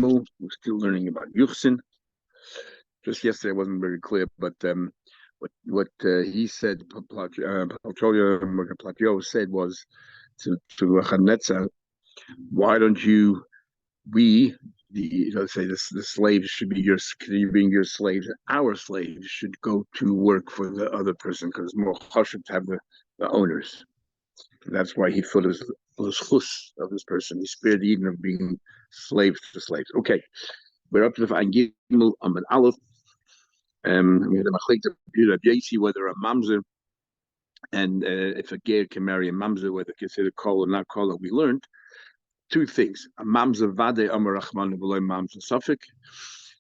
We're still learning about Yuchsin. Just yesterday, I wasn't very clear, but what he said, Platio said was to Chanetza, why don't you, say the slaves should be being your slaves, our slaves should go to work for the other person because it's more chashuv to have the owners. And that's why he thought it was chus of this person. He spared Eden of being slaves to slaves. Okay, we're up to the Ein Gimel Amud Aleph. We had a machlekes whether a mamzer and if a ger can marry a mamzer, whether considered kol or not kol. We learned two things: a mamzer vade amar rachman v'loy mamzer suffik.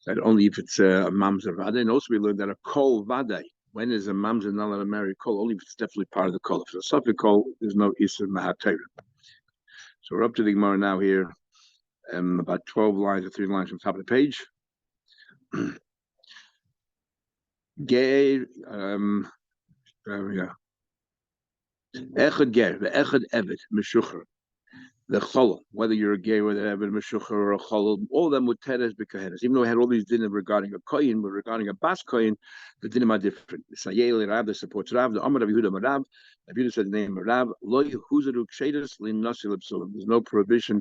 That only if it's a mamzer vade, and also we learned that a kol vade. When is a mamzer not allowed to marry kol? Only if it's definitely part of the kol. If it's a suffik kol, there's no isur mahatayra. So we're up to the Gemara now here, about 12 lines or 3 lines from the top of the page. Ger, Echad ger, the echad evet, meshucher, the cholol, whether you're a gay, whether you have a meshucher or a cholol, all of them would teres b'kahenes. Even though we had all these dinim regarding a koyin, but regarding a bas koyin, the dinim are different. The Sayel Rav that supports Rav, the Amar Rav Yehuda Rav, Rav Yehuda said the name of Rav, lo yehuzeru ksheres linnasil psulim. There's no prohibition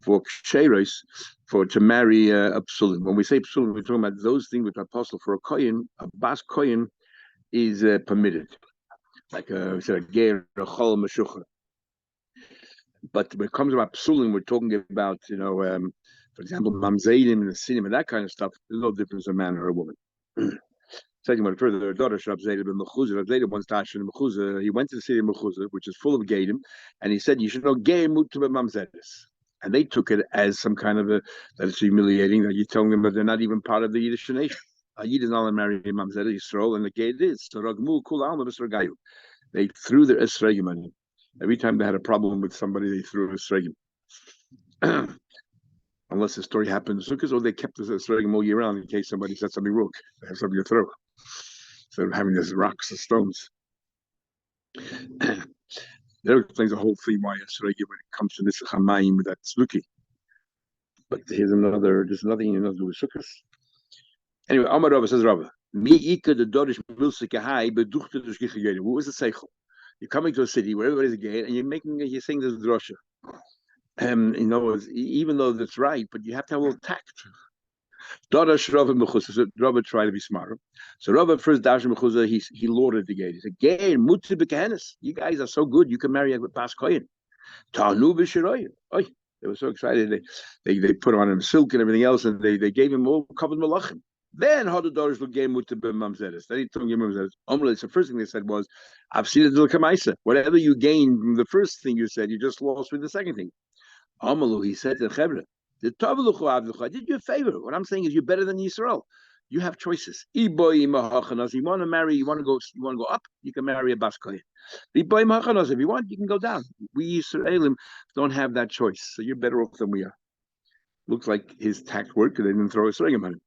for ksheres to marry a psulim. When we say psulim, we're talking about those things which are possible for a koyin. A bas koyin is permitted, like a ger, a chol, meshucher. But when it comes about psulim, we're talking about, for example, mamzeidim and the sinim and that kind of stuff. There's no difference in a man or a woman. Second one further, their daughter Rab Zayda ben Mechuzah. Rab Zayda once dashed in Mechuzah. He went to the city of Mechuzah, which is full of gadim, and he said, "You should know gay mutu mamzedes." And they took it as some kind of that it's humiliating that you're telling them that they're not even part of the Yiddish nation. A Yid is not allowed to marry mamzedes Yisrael, and the gay is. So ragmu kul alma b'sragayu. They threw their esrogim on him. Every time they had a problem with somebody, they threw a esrogim. Unless the story happened in Sukkot, or they kept the esrogim all year round in case somebody said something wrong. They have something to throw instead of having these rocks or stones. There explains the whole thing why esrogim when it comes to this chamayim with that tzluki. But there's another thing you know to do with Sukkot. Anyway, Amar Rava says Rava. Mi ika the dorish milsik ahai beduchte the shkicha. What was the seichel? You're coming to a city where everybody's a gay, and you're saying this drosha. Even though that's right, but you have to have a little tact. So Rava tried to be smarter. So Rava first dash mechuzah, he lauded the gay. He said, "Gay mutzah b'kehenes. You guys are so good. You can marry a bas kohen. Ta'nu b'shiroyin." Oh, they were so excited. They put on him silk and everything else, and they gave him all covered malachim. Then how the daughters will gain muta b'mamzeres. Then he told him mamzeres. So the first thing they said was, "I've seen it l'kamaisa. Whatever you gained from the first thing you said, you just lost with the second thing." Amalu, he said to Chevra, I did you a favor. What I'm saying is you're better than Yisrael. You have choices. You want to marry, you want to go up, you can marry a bas kohen. If you want, you can go down. We Yisraelim don't have that choice, so you're better off than we are. Looks like his tact worked, because they didn't throw a string on him.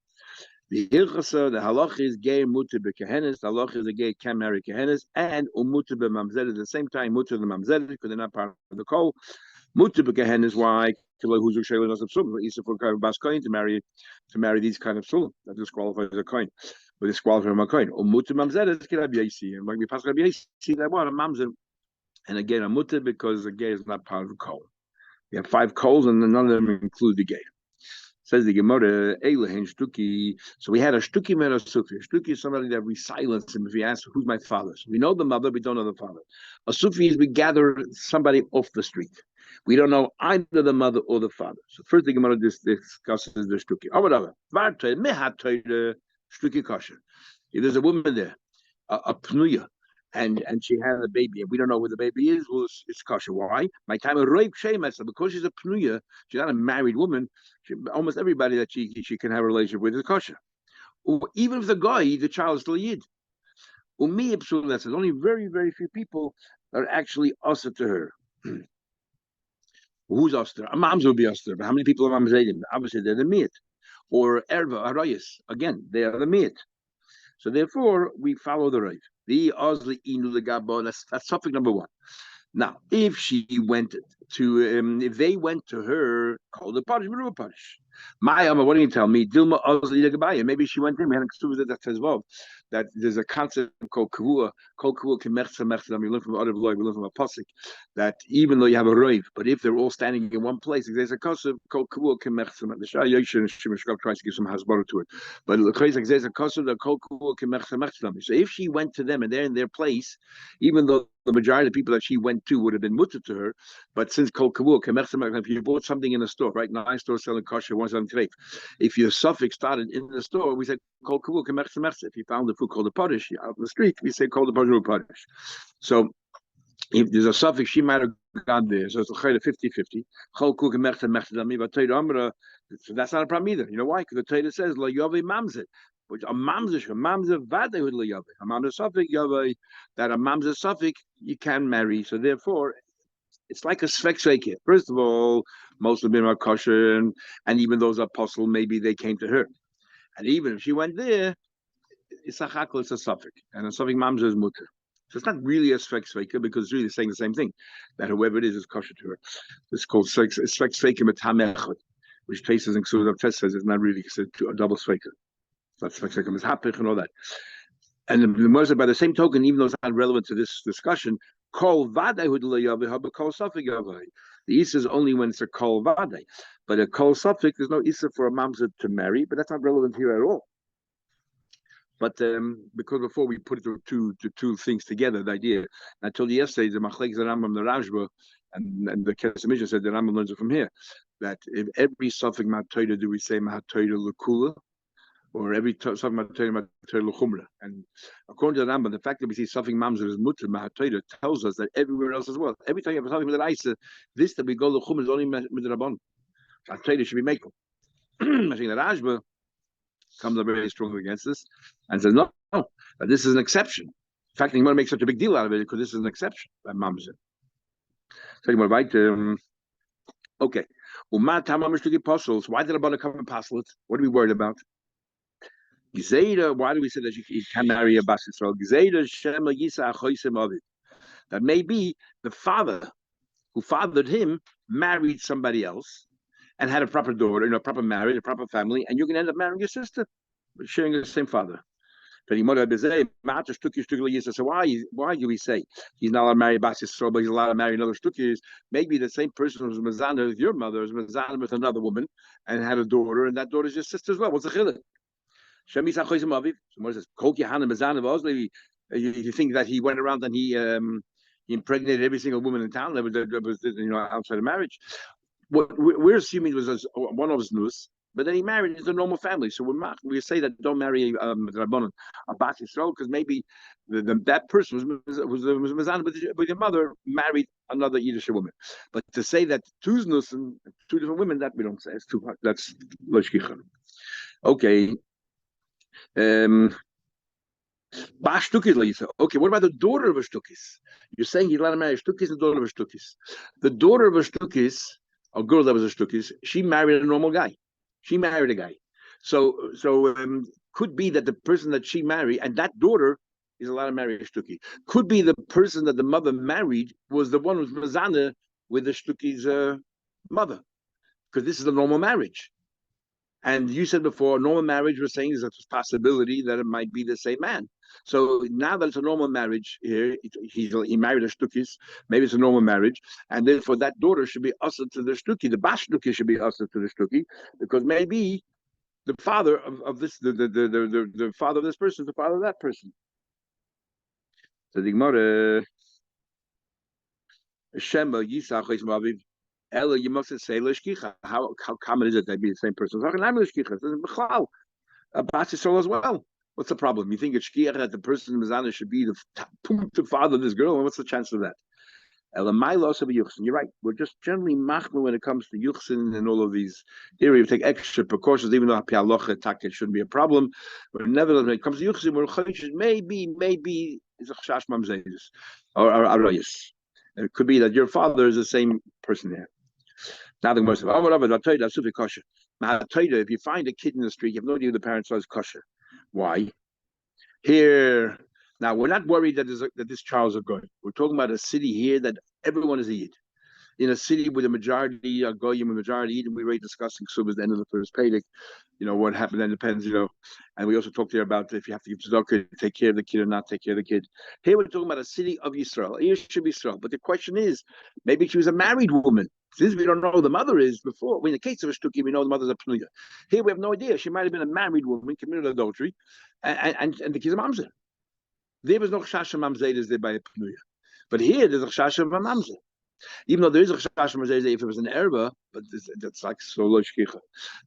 The halach is gay mutar bekehenes. The halach is a gay can marry kehenes and umutar b'mamzed at the same time. Mutar the mamzed because they're not part of the kol. Mutar bekehenes why? To marry these kind of sulam that disqualifies a coin, but disqualifies a coin. Umutar mamzed can be Yaisi, and like we pass Yaisi that one a mamzed, and again a mutar because the gay is not part of the kol. We have 5 kols, and none of them include the gay. Says the Gemara, Shtuki. So we had a Shtuki and a Sufi. A Shtuki is somebody that we silence him if he asks, "Who's my father?" So we know the mother, we don't know the father. A Sufi is we gather somebody off the street. We don't know either the mother or the father. So first the Gemara discusses the Shtuki. Shtuki kosher. If there's a woman there, a Pnuya, and she had a baby, and we don't know where the baby is, well, it's kosher. Why? My time of rape shemas, because she's a pnuya, she's not a married woman. Almost everybody that she can have a relationship with is kosher. Even if the guy, the child is still a yid. Umi ibsul, that says only very, very few people are actually usher to her. Who's usher? A mamza will be usher, but how many people are mamzedim? Obviously, they're the miyat. Or erva, arayas, again, they are the miyat. So therefore, we follow the right. The Ozli Inu the Gabon, that's topic number 1. Now, if she went to if they went to her, call the punish, punish. My what do you tell me? Dilma Ozli. Maybe she went in. We had a that says well that there's a concept called kavua. Called kavua kemerza merza. We learn from other we learn from a pasuk that even though you have a roiv, but if they're all standing in one place, there's a concept called kavua kemerza. The Shah Yoshin Shemeshkov tries to give some hasbara to it, but there's a concept that called kavua kemerza merza. So if she went to them and they're in their place, even though the majority of the people that she went to would have been mutter to her, but since kol kavua kemerza, if you bought something in a store, right? 9 stores selling kosher, one selling treif. If your suffix started in the store, we said kol kavua kemerza merza. If you found the food called the parish out in the street, we say called the parish. So if there's a suffix, she might have gone there. So it's a 50-50. Kol kavua kemerza merza dami, but so that's not a problem either. You know why? Because the Torah says la yove mamzeh. Which a mamzeh vadehud la yove. A mamzeh suffix yove, that a mamzeh suffix you can marry. So therefore, it's like a svek. First of all, most of them are kosher, and even those apostles, maybe they came to her. And even if she went there, it's a chakal, it's a suffix. And a suffix mamzeh is mutter. So it's not really a svek because it's really saying the same thing, that whoever it is kosher to her. It's called svek sveikim mit hamechot, which places in Ksud of Test says it's not really a double sveikim. That's svek sveikim is hapich and all that. And the Gemara said, by the same token, even though it's not relevant to this discussion, kol vadehud le'yaveh, kol suffix yaveh. The Issa is only when it's a kol vadeh, but a kol suffix, there's no Issa for a mamzer to marry, but that's not relevant here at all. But because before we put the two things together, the idea, I told you yesterday, the Machlek the Rambam, the Rashba, and the Kesem said the Rambam learns it from here, that if every suffix matoida do we say matoida lekula, or every something matoida lechumra. And according to the Rambam, the fact that we see something mamzer is mutter matoida tells us that everywhere else as well. Every time you have something with an isa, this that we go lechumra is only midrabban. Matoida should be makel. I think that Rashba comes up very strongly against this and says no, that this is an exception. In fact, you want to make such a big deal out of it because this is an exception by mamzer. So you want to okay. Why did Rabbanah come and apostle it? What are we worried about? Gzeira, why do we say that you can marry a Bas Yisrael? Gzeira Shema Yisa Achoisim Avid. That maybe the father who fathered him married somebody else and had a proper daughter, a proper marriage, a proper family, and you're going to end up marrying your sister, sharing the same father. So why do we say he's not allowed to marry Bas Yisrael, but he's allowed to marry another Shtukis? Maybe the same person was Mazana with your mother, was Mazana with another woman, and had a daughter, and that daughter is your sister as well. What's the chiluk? You think that he went around and he impregnated every single woman in town that was outside of marriage? What we're assuming was one of his news, but then he married into a normal family. So we say that don't marry a Bas Yisrael because maybe that person was Mazana, but your mother married another Yiddish woman. But to say that two znus and two different women, that we don't say. It's too hard. That's loshkicha. Okay. Okay, what about the daughter of a Shtukis? You're saying you're allowed to marry a Shtukis and the daughter of a Shtukis. The daughter of a Shtukis, a girl that was a Shtukis, she married a normal guy. She married a guy. So could be that the person that she married and that daughter is allowed to marry a Shtuki. Could be the person that the mother married was the one who's Mazana with the Shtuki's mother, because this is a normal marriage. And you said before, normal marriage, we're saying there's a possibility that it might be the same man. So now that it's a normal marriage here, he married a Shtukis, maybe it's a normal marriage, and therefore that daughter should be ushered to the Shtuki. The Bas Shtuki should be ushered to the Shtuki, because maybe the father of this, the father of this person is the father of that person. So the Gemara, Shema Yisach Aviv. Ella, you must say l'shkicha. How common is it that be the same person? I'm l'shkicha. It's a Bas Yisrael as well. What's the problem? You think it's shkiach that the person Mizana should be the father of this girl? And what's the chance of that? Ella, my loss of a yuchsin. You're right. We're just generally machmer when it comes to yuchsin and all of these areas. We take extra precautions, even though pialocha takit shouldn't be a problem. But nevertheless, when it comes to yuchsin, we're chayshes maybe is a chash mamzeides or arayis. It could be that your father is the same person there. Now the Gemara says, if you find a kid in the street, you have no idea who the parents are, is kosher. Why? Here, now we're not worried that this child's a good. We're talking about a city here that everyone is a yid. in a city with a majority Goyim, a majority Edom. We were discussing Ksubas at the end of the first Pedic. What happened then depends, And we also talked there about if you have to give tzedakah, take care of the kid or not take care of the kid. Here we're talking about a city of Yisrael. Here should be Yisrael. But the question is, maybe she was a married woman. Since we don't know who the mother is before, in the case of a shtuki, we know the mother's a pnuya. Here we have no idea. She might have been a married woman, committed adultery, and the kid's a mamzer. There was no chashash mamzer there by a pnuya. But here there's a chashash of a mamzer. Even though there is a chashash mamzer if it was an erba, but that's like so low shkicha.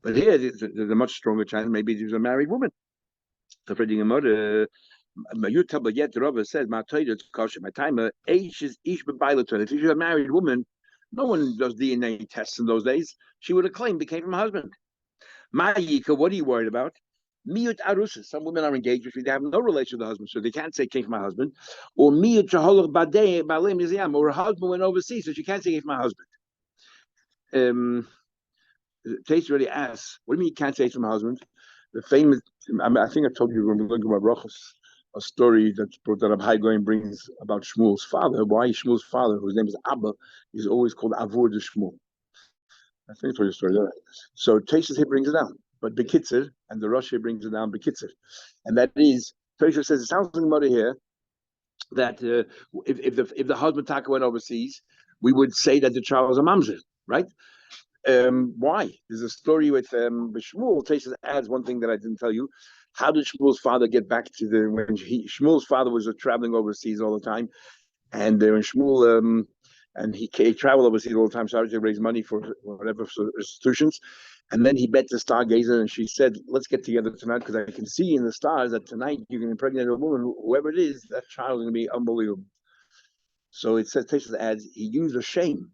But here there's a much stronger chance. Maybe she was a married woman. So for the mother. You tell but yet the Rabbi said, "My timer age is ish b'bailaton." If she's a married woman, no one does DNA tests in those days. She would have claimed it came from her husband. Ma'yika, what are you worried about? Miyut arusa. Some women are engaged, which they have no relation to the husband, so they can't say it came from my husband. Or miyut chaholach badei balim yiziyam. Or her husband went overseas, so she can't say it came from my husband. Tais already asks, "What do you mean you can't say it from my husband?" The famous, I think I told you when we look at my brachos, a story that Rabbi Goyen brings about Shmuel's father. Why Shmuel's father, whose name is Abba, is always called Avur de Shmuel. I think it's your story there. So Tosfos here brings it down, but Bekitzer, and the Rosh here brings it down Bekitzer, and that is Tosfos says it sounds like mother here that if the husband Taka went overseas, we would say that the child was a mamzer, right? Why? There's a story with Shmuel. Tosfos adds one thing that I didn't tell you. How did Shmuel's father get back to Shmuel's father was traveling overseas all the time, and when Shmuel and he traveled overseas all the time, started to raise money for whatever institutions, and then he met the stargazer, and she said, "Let's get together tonight because I can see in the stars that tonight you can impregnate a woman, whoever it is, that child is going to be unbelievable." So it says, Tosfos adds, he used a shame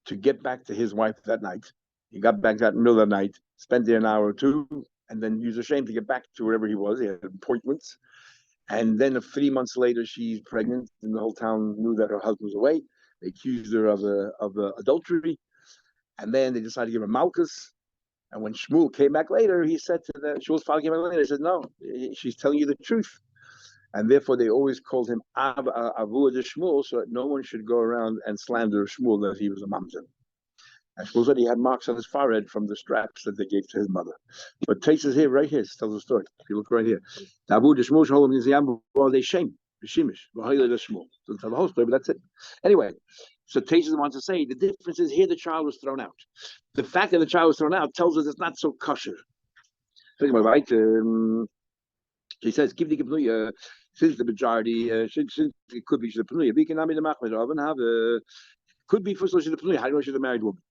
to get back to his wife that night. He got back that middle of the night, spent there an hour or two, and then used a shame to get back to wherever he was. He had appointments. And then 3 months later, she's pregnant, and the whole town knew that her husband was away. They accused her of adultery. And then they decided to give her Malchus. And when Shmuel came back later, he said to Shmuel's father came back later, he said, "No, she's telling you the truth." And therefore, they always called him Avur de Shmuel, so that no one should go around and slander Shmuel that he was a mamzer. And Shmuel said he had marks on his forehead from the straps that they gave to his mother. But Tosfos here, right here, tells the story. If you look right here, Avur de Shmuel shalom niziyam they shame b'shimish v'hayla de Shmuel. Doesn't tell the whole story, but that's it. Anyway, so Tosfos wants to say the difference is here the child was thrown out. The fact that the child was thrown out tells us it's not so kosher. Think about it, right? She says, "Give the Gibnuya, since the majority, since it could be she's a Pnuya, we can have could be first of all she's a Pnuya. How do you know she's a married woman?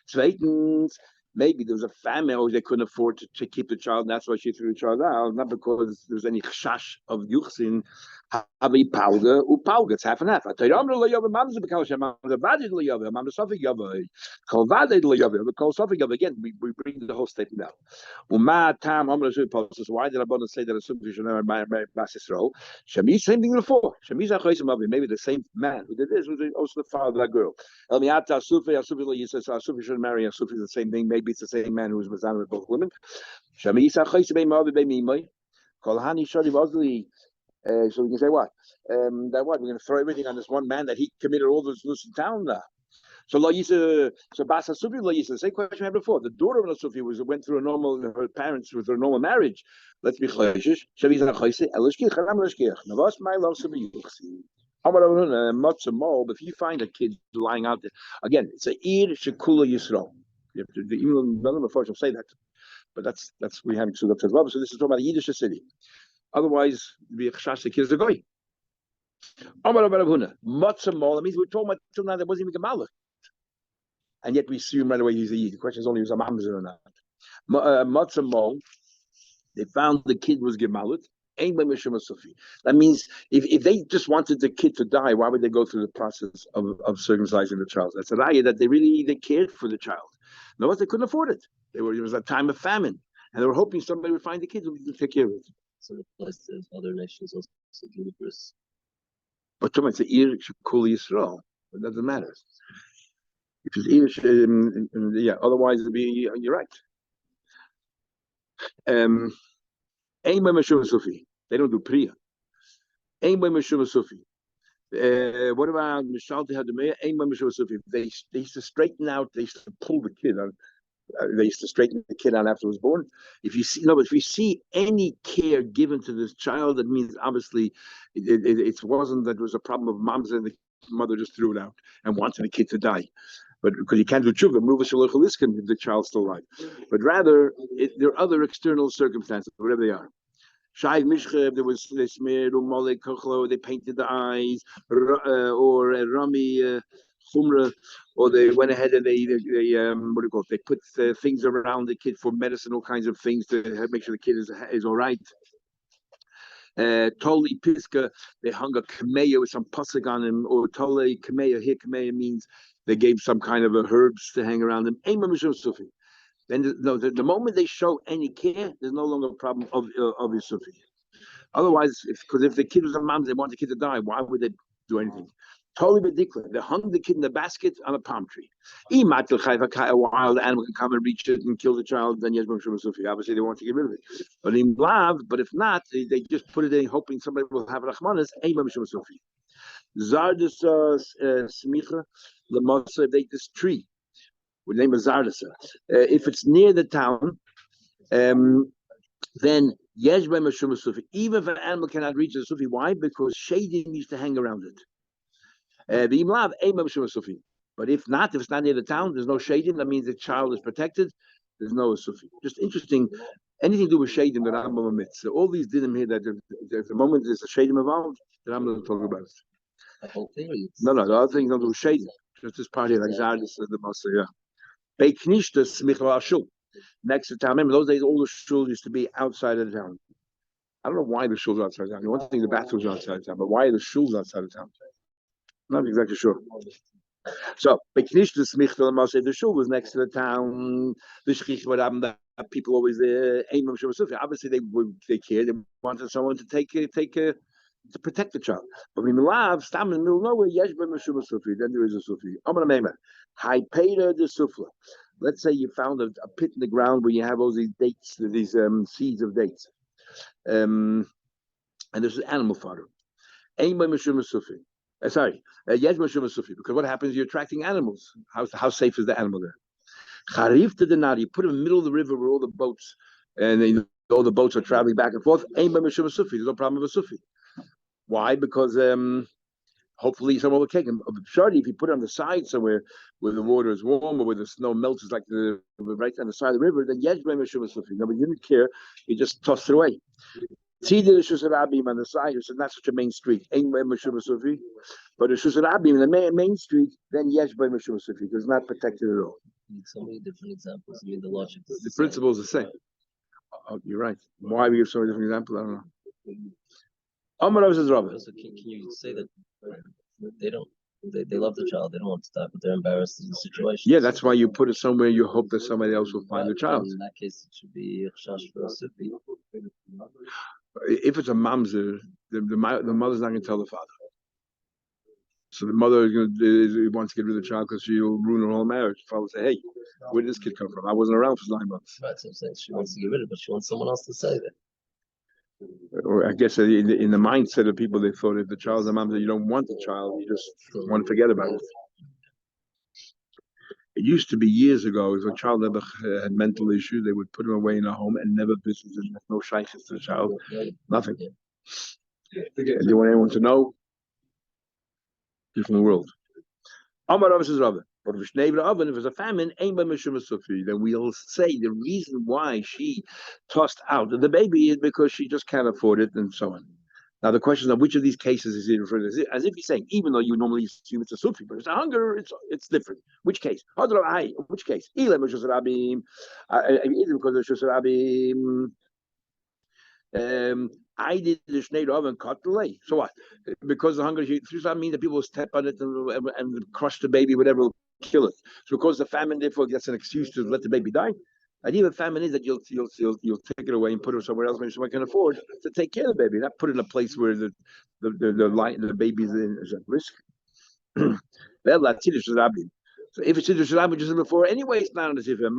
Zweitens, maybe there was a family or they couldn't afford to keep the child, and that's why she threw the child out, not because there was any chashash of yuchsin. Havi pauga upauga. It's half and half. I tell you, I'm the loyava mamza because I'm the vadid loyava. I'm the sofik yava. Call vadid loyava. Call sofik yava. Again, we bring the whole statement out. Uma tam I'm going to why did I bother to say that a subject should never marry Basisro? Shami, same thing before. Shami's a maybe the same man who did this was also the father of that girl. Elmiata Sufi, Sufi says Sufi should marry a Sufi, the same thing. Maybe it's the same man who was Mazan with both women. Shami Kolhani Shadi Bozli. So we can say what? That what? We're going to throw everything on this one man that he committed all this loose in town now. So Lo Yisa, so Basa Sufi Lo Yisa, same question we had before. The daughter of a Sufi went through her parents with her normal marriage. Let's be chayshish. Shaviza chayse elishkich haram elishkich. Navas my love subi yuchsi. If you find a kid lying out there, again, it's a ir shekula yisrael. Even none of the folks will say that, but that's we having to as well. So this is talking about a Yiddish city. Otherwise, the kids are going. That means we're talking about till now that wasn't even Gemalach. And yet we assume right away he's a Yid. The question is only if he's a mamzer or not. Matzah they found the kid was Gemalut. That means if they just wanted the kid to die, why would they go through the process of circumcising the child? That's a raya that they cared for the child. No, they couldn't afford it. It was a time of famine, and they were hoping somebody would find the kid who would take care of it. So it applies to other nations also ludicrous. But it's a Ir Shekul Yisrael. It doesn't matter. If it's Ir, yeah. Otherwise, it'd be you're right. They don't do Priya. What about Mishal Tehadumea? They used to straighten out, they used to pull the kid out. They used to straighten the kid out after it was born. If you see, no, but if you see any care given to this child, that means obviously it wasn't that it was a problem of mom's and the mother just threw it out and wanted the kid to die. But because you can't do tshuva, move if the child's still alive. But rather, there are other external circumstances, whatever they are. Shai Mishchev, there was they smeared Mole Kochlo, they painted the eyes, or Rami Chumra, or they went ahead and they what do you call it? They put things around the kid for medicinal kinds of things to make sure the kid is all right. Toli Piska, they hung a kameya with some pasuk on him, or Toli kameya. Here kameya means they gave some kind of a herbs to hang around him. Then the moment they show any care, there's no longer a problem of Yusufi. Otherwise, if the kid was a mom, they want the kid to die, why would they do anything? Totally ridiculous. They hung the kid in the basket on a palm tree. A wild animal can come and reach it and kill the child, then yes, obviously they want to get rid of it. But if not, they just put it in hoping somebody will have Rachmanis. Zardus Smicha, Lamasa, they this tree. We name it Zardasa. If it's near the town, then Yeshba Mashum Sufi. Even if an animal cannot reach the Sufi, why? Because shading used to hang around it. But if not, if it's not near the town, there's no shading. That means the child is protected. There's no Sufi. Just interesting. Anything to do with shading, the Rambam omits. So all these dinim here that if the moment there's a shading involved, the Rambam doesn't talk about it. The whole thing. No, the other things don't do with shading. Just this part here, like Zardis and the Masa, yeah. Beiknishtas Michal Shul. Next to town. Remember, those days all the shuls used to be outside of the town. I don't know why the shuls are outside of town. One thing, the bathrooms are outside of town, but why are the shuls outside of town? I'm not exactly sure. So, the shul was next to the town. The people always there. Obviously, they cared. They wanted someone to to protect the child. But when love, stand in the middle of nowhere, then there is a sufi. High Peter the sufla. Let's say you found a pit in the ground where you have all these dates, these seeds of dates, and there's an animal fodder. Sorry, because what happens? You're attracting animals. How safe is the animal there? Charif to the nadi. You put it in the middle of the river where all the boats and all the boats are traveling back and forth. There's no problem with a sufi. Why? Because hopefully someone will take him. Surely, if you put it on the side somewhere where the water is warm or where the snow melts, like right on the side of the river, then yes, nobody didn't care. He just tossed it away. See the Shusarabim on the side, it's not such a main street. But the Shusarabim in the main street, then yes, by Meshuvasufi, because it's not protected at all. So many different examples. I mean, the logic is the principle is the same. Oh, you're right. Why we give so many different examples? I don't know. So can you say that they don't? They love the child. They don't want to die, but they're embarrassed in the situation. Yeah, that's why you put it somewhere. You hope that somebody else will find the child. In that case, it should be chash for a sufi. If it's a mamzer, the mother's not going to tell the father. So the mother wants to get rid of the child because she'll ruin her whole marriage. The father will say, "Hey, where did this kid come from? I wasn't around for 9 months." Right, so I'm saying she wants to get rid of it, but she wants someone else to say that. Or I guess in the mindset of people, they thought if the child's a mamzer, you don't want the child, you just want to forget about it. It used to be years ago, if a child ever had mental issues, they would put him away in a home and never visit him. No shaykhs to the child, nothing. And you want anyone to know? Different world. Amar Rav says Rav. But if it's a famine, then we'll say the reason why she tossed out the baby is because she just can't afford it and so on. Now the question is, which of these cases is he referring to? As if he's saying, even though you normally assume it's a sufi, but it's a hunger, it's different. Which case? Which case? Either because of Shusarabim. I did the Shnei Rav and cut the lay. So what? Because the hunger, that means that people will step on it and crush the baby, whatever, will kill it. So because the famine, therefore, that's an excuse to let the baby die. And even famine is that you'll take it away and put it somewhere else, maybe someone can afford to take care of the baby, not put it in a place where the baby is at risk. So if it's Kiddush Daf, just before, anyway, it's not on the Tifah.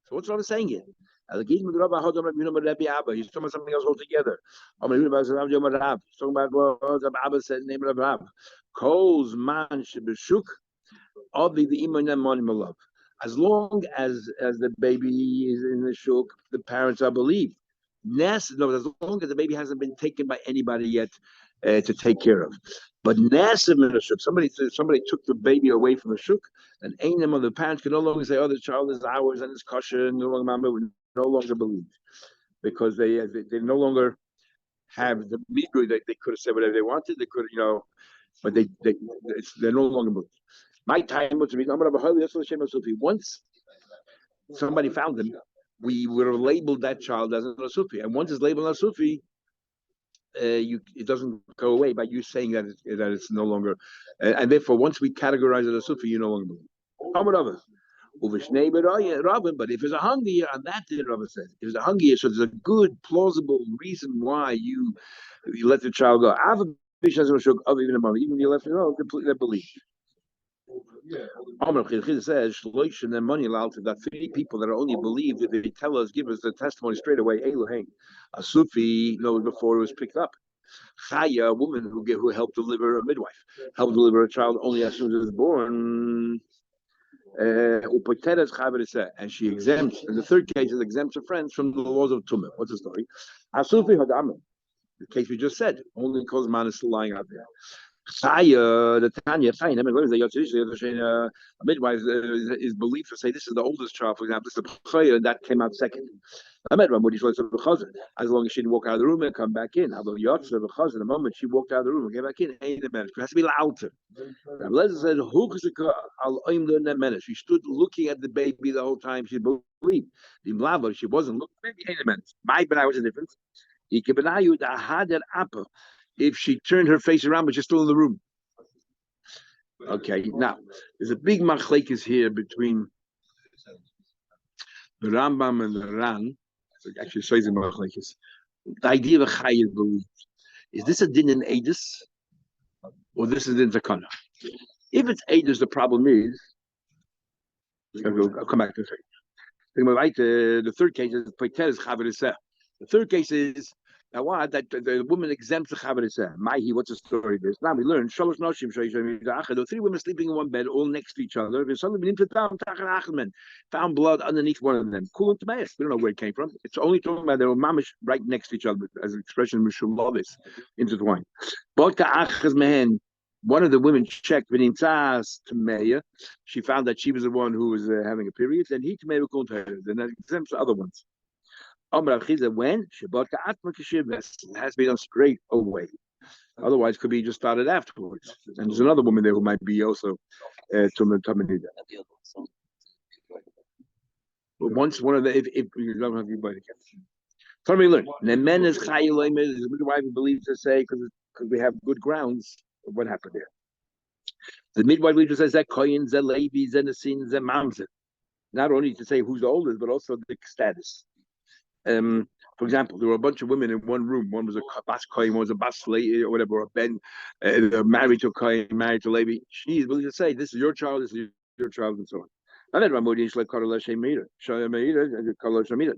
So what's Rav saying here? He's talking about something else altogether. He's talking about what Abba said in the name of Rabbi. Kols man shebeshuk adi the iman money love. As long as the baby is in the shuk, the parents are believed. No, as long as the baby hasn't been taken by anybody yet to take care of. But Nasim in the shuk, somebody took the baby away from the shuk, and any of the parents can no longer say, "Oh, the child is ours and it's kosher." No longer believe because they no longer have the migu that they could have said whatever they wanted. They could, but they're no longer believed. My time was to be once somebody found him, we would have labeled that child as a Sufi. And once it's labeled as Sufi, it doesn't go away by you saying that it's no longer. And therefore, once we categorize it as Sufi, you no longer believe. But if it's a hungry, and that did Rabbi says, if it's a hungry, so there's a good, plausible reason why you let the child go. Even if you left it, completely believe. Says and money allowed to that 3 people that are only believed if they tell us, give us the testimony straight away. A Sufi knows before it was picked up. Chaya, a woman who helped deliver a midwife, helped deliver a child only as soon as it was born. And she exempts. In the third case, it exempts her friends from the laws of Tumah. What's the story? Asufi Hadamah. The case we just said, only because man is still lying out there. The Tanya, a midwife is believed to say this is the oldest child, for example, this is the Chaya, and that came out second. As long as she didn't walk out of the room and come back in. The moment she walked out of the room and came back in, it has to be louder. She stood looking at the baby the whole time. She believed. She wasn't looking. My benai was a difference. If she turned her face around, but she's still in the room. Okay, now there's a big machlekes here between the Rambam and the Ran. Actually, says in machlekes. The idea of a chayil belief is this a din in Edis or this is in Zakana? If it's Edis, the problem is. I'll come back to it. The third case is the third case is that the woman exempts the chaveriseh. Maihi, what's the story of this? Now we learn shalosh noshim. There were 3 women sleeping in one bed, all next to each other. Found blood underneath one of them. Cool to We don't know where it came from. It's only talking about they were mamish right next to each other, as an expression mishulovis intertwined. One of the women checked she found that she was the one who was having a period, and he then that exempts the other ones. When it has to be done straight away. Otherwise, could be just started afterwards. And there's another woman there who might be also Tamanida. But once one of the, if you don't have your body again. Tell me, learn. Nemen is Chayilim, is the midwife believes to say, because we have good grounds of what happened there. The midwife believes to say, Zekoyin, Zelevi, Zenesin, Zemamzer. Not only to say who's the oldest, but also the status. For example, there were a bunch of women in one room. One was a bas kohen, one was a bas levi, or whatever, or a ben, married to a kohen, married to Levi. She is willing to say, "This is your child, this is your child," and so on. There's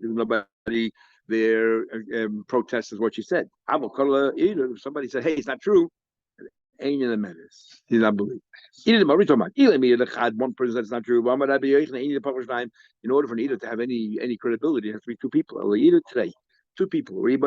nobody there protests is what she said. If somebody said, "Hey, it's not true," ain't in the menace. He's not believed. One person that's not true. In order for an Eid to have any credibility, it has to be 2 people. Today, 2 people. If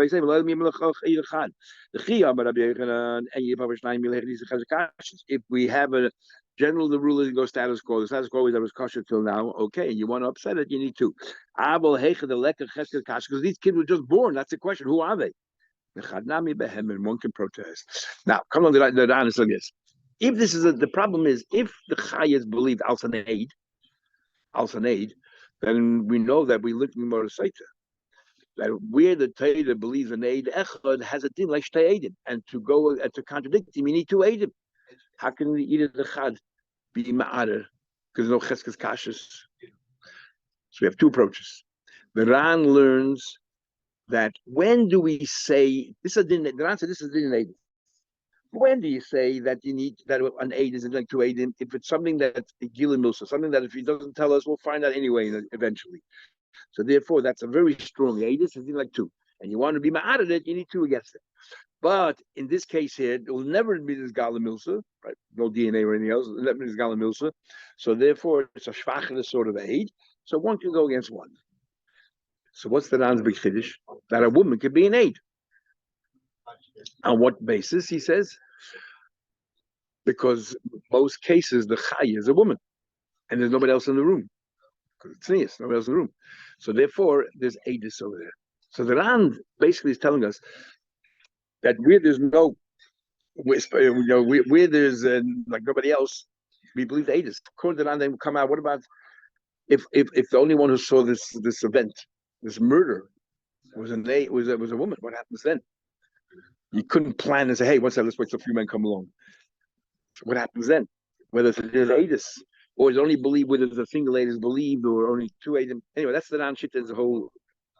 we have a general, the rule is go status quo. The status quo is that was kosher till now. Okay, and you want to upset it, you need 2. Because these kids were just born. That's the question. Who are they? And one can protest. Now, come on, the honest on this. If this is the problem is if the Chay is believed al Sanade, then we know that we look in the Saita. That where the Taita believes an aid echad has a din like shtei eidim, and to go and to contradict him, you need 2 eidim. How can the eat the chad be ma'ader? Because no cheskes kashas. So we have 2 approaches. The Ran learns that when do we say this is din? The Ran said this is din eidim. When do you say that you need that an aid isn't like to aid him? If it's something that Gilin Musa, something that if he doesn't tell us, we'll find out anyway eventually. So therefore, that's a very strong edus. It's like two, and you want to be mad at it, you need two against it. But in this case here, it will never be this galamilsa, right? No DNA or anything else. It'll never be this galamilsa. So therefore, it's a schwachere sort of aid. So one can go against one. So what's the Ran's big chiddush? That a woman could be an aid. On what basis? He says, because most cases the chaya is a woman, and there's nobody else in the room. Because it's sneeze, nobody else in the room. So therefore, there's aidis over there. So the Ran basically is telling us that where there's no, where there's like nobody else, we believe the aidis. According to the Ran, they come out. What about if the only one who saw this event, this murder, was a woman? What happens then? You couldn't plan and say, hey, let's wait till a few men come along. What happens then? Whether it's an aidis or it's only believed whether there's a single aidis believed or only two aidis. Anyway, that's the Ran shit. There's a whole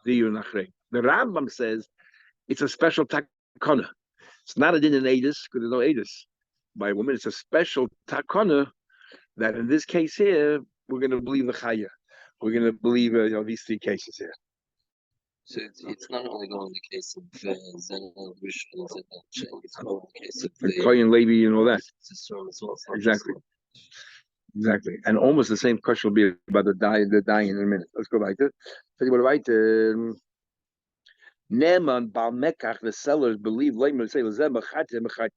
diur nachrei. The Rambam says it's a special takana. It's not a din in aidis because there's no aidis by a woman. It's a special takana that in this case here we're going to believe the chaya. We're going to believe these three cases here. So it's not only going in the case of Zena, Rishon, and Zena, it's going in the case of the Kohen Levi and all that. Well, Exactly. Exactly. And almost the same question will be about the dying in a minute. Let's go back to Neman Bal Mekach, the sellers believe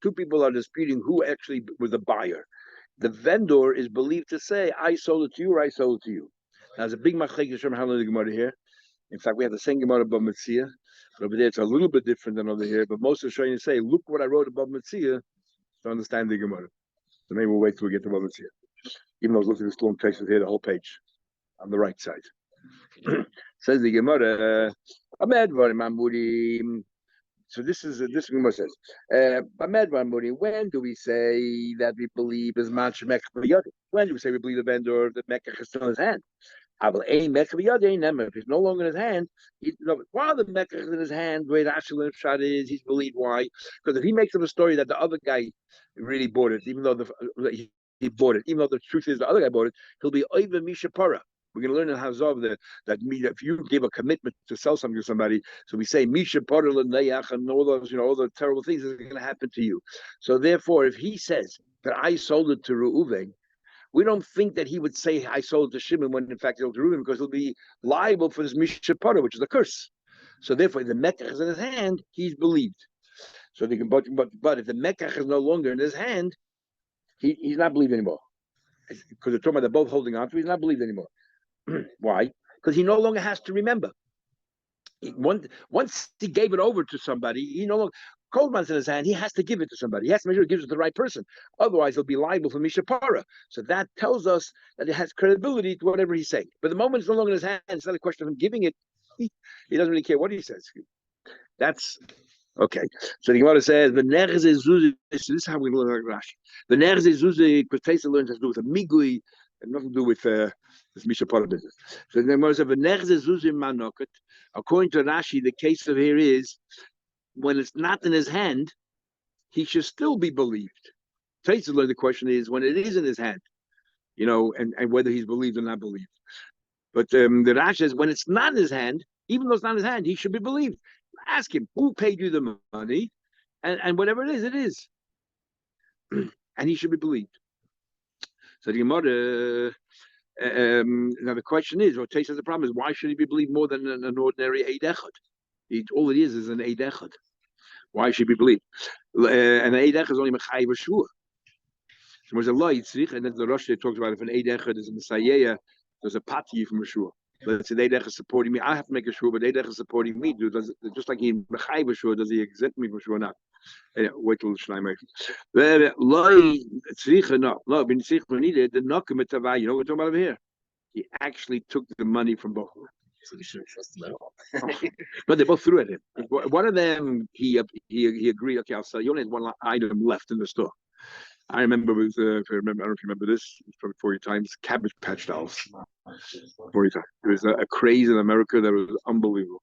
two people are disputing who actually was the buyer. The vendor is believed to say, I sold it to you or I sold it to you. Now there's a big machlekes from the Gemara here. In fact, we have the same Gemara above Metzia, but over there it's a little bit different than over here. But most of the Shayim say, look what I wrote above Metzia to understand the Gemara. So maybe we'll wait till we get to above Metzia. Even though I was looking at the long texts here, the whole page on the right side. Says the Gemara, so this Gemara says, when do we say that we believe is manch mekach? When do we say we believe the vendor that mekach is still in his hand? If it's no longer in his hand, while the mekach is in his hand, where the Ashel shot is, he's believed why. Because if he makes up a story that the other guy really bought it, even though he bought it, even though the truth is the other guy bought it, he'll be oiva mishapara. We're going to learn in Hazov that if you give a commitment to sell something to somebody, so we say mishapara l'neyach and all those all the terrible things that are going to happen to you. So therefore, if he says that I sold it to Reuven, we don't think that he would say I sold it to Shimon when in fact he sold it to Reuven, because he'll be liable for this mishapara, which is a curse. So therefore, the mekach is in his hand, he's believed. So they can, but if the mekach is no longer in his hand, he's not believed anymore. Because they're talking about they're both holding on to it, he's not believed anymore. Why? Because he no longer has to remember. Once he gave it over to somebody, he no longer, Coldman's in his hand, he has to give it to somebody. He has to make sure he gives it to the right person. Otherwise, he'll be liable for mishapara. So that tells us that it has credibility to whatever he's saying. But the moment it's no longer in his hand, it's not a question of him giving it. He doesn't really care what he says. That's okay. So the Gemara says, "The nerz is zuzi." This is how we learn Rashi. The nerz is zuzi because Taisa learns has to do with a migui and nothing to do with this mishapara business. So the Gemara says, "The nerz is zuzi manoket." According to Rashi, the case of here is when it's not in his hand, he should still be believed. Taisa learned the question is when it is in his hand, and whether he's believed or not believed. But the Rashi says when it's not in his hand, even though it's not in his hand, he should be believed. Ask him who paid you the money, and whatever it is, and he should be believed. So the Gemara, now the question is, what Tais has the problem is, why should he be believed more than an ordinary Eid Echad? All it is an Eid Echad. Why should he be believed? And an Eid Echad is only Mechayiv Shua. So there's a law Yitzrich, and then the Rosh talks about if an Eid Echad is a Messiah, there's a Pati from a Shua. Let's say Eid Echad is supporting me. I have to make a Shua, but Eid Echad is supporting me. Just like he Mechayiv Shua, does he exempt me from Shua or not? Wait till the Shleim makes it. No, when Tzricha needed the Nakim Tavai, you know what we're talking about over here? He actually took the money from both of them. So we shouldn't trust him at all. No, they both threw at him. One of them, he agreed. Okay, I'll sell. You only had one item left in the store. I remember it was, if I don't know if you remember this, it's probably 40 times, Cabbage Patch dolls. 40 times. It was a craze in America that was unbelievable.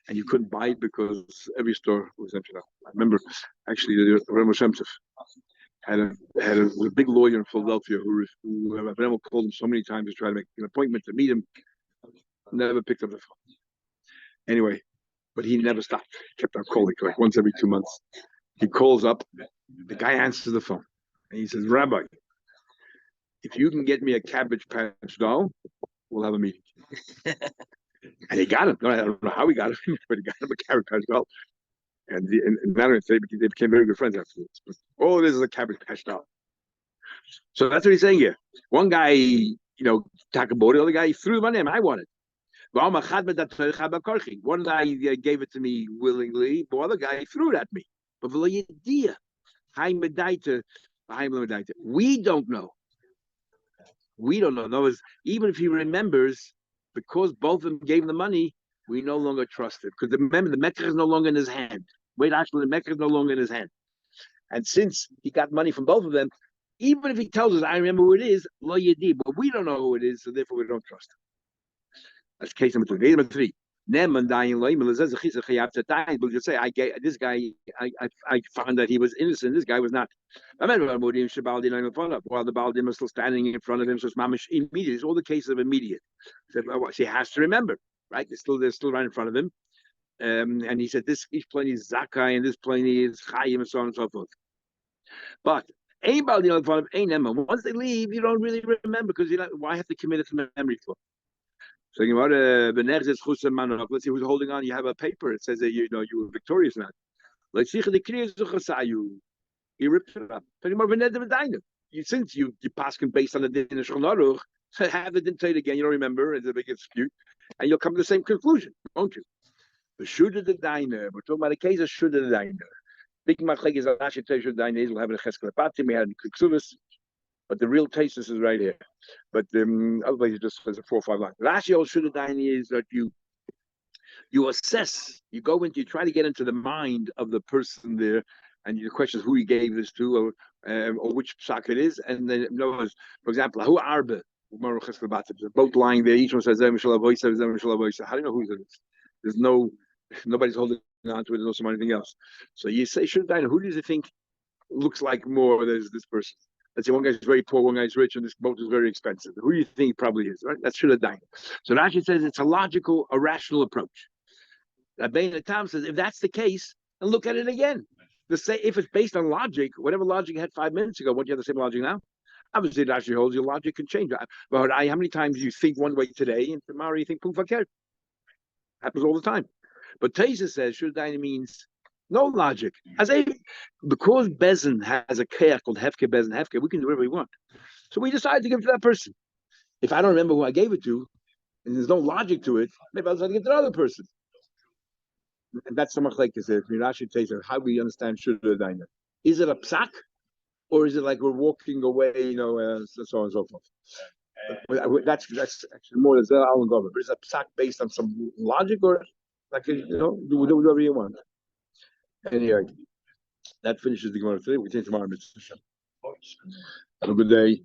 And you couldn't buy it because every store was empty now. I remember actually the Remo Shemtov had a big lawyer in Philadelphia who Remo called him so many times to try to make an appointment to meet him. Never picked up the phone. Anyway, but he never stopped. Kept on calling like once every 2 months. He calls up. The guy answers the phone. And he says, Rabbi, if you can get me a Cabbage Patch doll, we'll have a meeting. And he got him. I don't know how he got him, but he got him a Cabbage Patch doll. And they became very good friends afterwards. But all it is a Cabbage Patch doll. So that's what he's saying here. One guy, talk about it. The other guy threw the money at him. I want it. One guy gave it to me willingly. The other guy threw it at me. But we don't know. We don't know. In other words, even if he remembers, because both of them gave him the money, we no longer trust it. Because remember, the Mecca is no longer in his hand. Wait, actually, the Mecca is no longer in his hand. And since he got money from both of them, even if he tells us, I remember who it is, lo yedi, but we don't know who it is, so therefore we don't trust him. That's case number 2. Case number 3. We'll just say, I found that he was innocent. This guy was not. While the Baldim is still standing in front of him, so it's mamish immediate. It's all the cases of immediate. So he has to remember, right? They're still right in front of him. And he said, this each plenty is zakai, and this plenty is chayim, and so on and so forth. But once they leave, you don't really remember because why have to commit it to memory for? So let's see who's holding on. You have a paper. It says that you were victorious now. Let's see you ripped it up. Since you pass him based on the din of Shulchan Aruch, have the din tell again. You don't remember. It's a big dispute, and you'll come to the same conclusion, won't you? The Shuda the diner. We're talking about a case of Shuda the diner. Big machlek is Rashi Teisha Dainez will have a cheskel patim. We had Kiksuvas, but the real thesis is right here. But otherwise, it just says a 4 or 5 lines. Rashi al Shuda Dainez is that you assess, you go into, you try to get into the mind of the person there, and your question is who he gave this to, or which psak it is, and then for example, who arbe. Both lying there, each one says, how do you know who it is? There's nobody's holding on to it, there's no anything else. So you say, who do you think looks like more there's this person? Let's say one guy's very poor, one guy's rich, and this boat is very expensive. Who do you think probably is, right? That's Shuladain. So Rashi says it's a logical, a rational approach. Rabbeinu Tam says, if that's the case, and look at it again. If it's based on logic, whatever logic you had 5 minutes ago, won't you have the same logic now? Obviously, it actually holds your logic can change. But how many times you think one way today, and tomorrow you think Pufakir? Happens all the time. But Taisa says Shuladain means no logic. Because Bezin has a k'ach called Hefke Bezin Hefke, we can do whatever we want. So we decided to give it to that person. If I don't remember who I gave it to, and there's no logic to it, maybe I'll decide to give it to another person. And that's the machlek is there. Rashi says how we understand Shuladain. Is it a psak, or is it like we're walking away, so on and so forth? That's actually more than Al and Gover. But is it a psak based on some logic, or like do whatever you want? Anyway, that finishes the Gemara today. We take tomorrow. Have a good day.